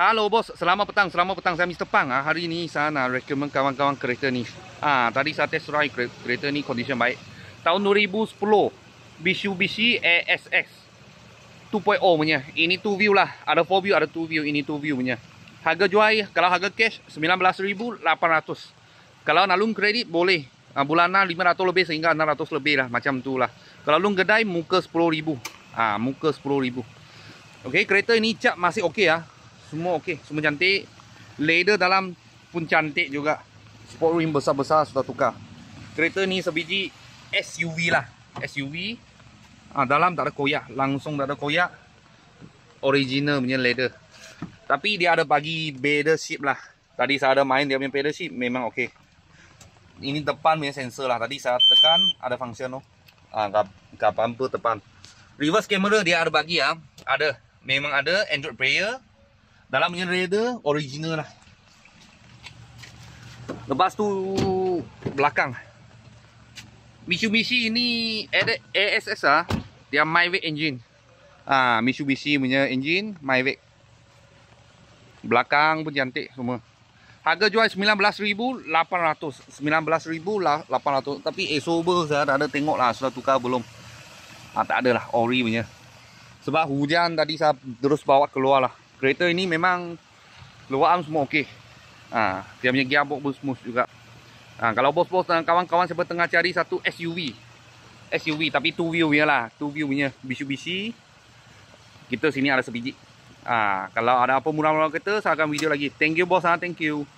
Halo bos, selamat petang, saya Mr. Pang. Hari ini saya nak recommend kawan-kawan kereta ni. Tadi saya test drive kereta ni, condition baik. Tahun 2010, Mitsubishi ASX 2.0 punya. Ini 2 view lah, ada 4 view, ada 2 view. Ini 2 view punya. Harga jual, kalau harga cash 19.800. Kalau nak loan kredit boleh. Bulanan 500 lebih sehingga 600 lebih lah, macam tu lah. Kalau loan kedai muka 10.000. Muka 10.000. Okey, kereta ini cap masih okey ya. Semua okey, semua cantik. Leather dalam pun cantik juga. Sport rim besar-besar sudah tukar. Kereta ni sebiji SUV lah. SUV. Dalam tak ada koyak, langsung tak ada koyak. Original punya leather. Tapi dia ada bagi pedal shift lah. Tadi saya ada main dia punya pedal shift, memang okey. Ini depan punya sensor lah. Tadi saya tekan ada function tu. Gap bumper depan. Reverse camera dia ada bagi ya. Ada. Memang ada Android player. Dalam punya leather original lah. Lepas tu belakang. Mitsubishi ini ASX lah. Dia Mavic engine. Mitsubishi punya engine Mavic. Belakang pun cantik semua. Harga jual 19.800. 19.800. Tapi sober saya tak ada tengok lah sudah tukar belum. Tak ada lah ori punya. Sebab hujan tadi saya terus bawa keluar lah. Kereta ini memang luar arm semua okey. Dia punya gearbox pun smooth juga. Kalau bos-bos dan kawan-kawan siapa tengah cari satu SUV tapi 2 view punya lah. 2 view punya Mitsubishi. Kita sini ada sebiji. Kalau ada apa murah-murah kereta saya akan video lagi. Thank you bos, thank you.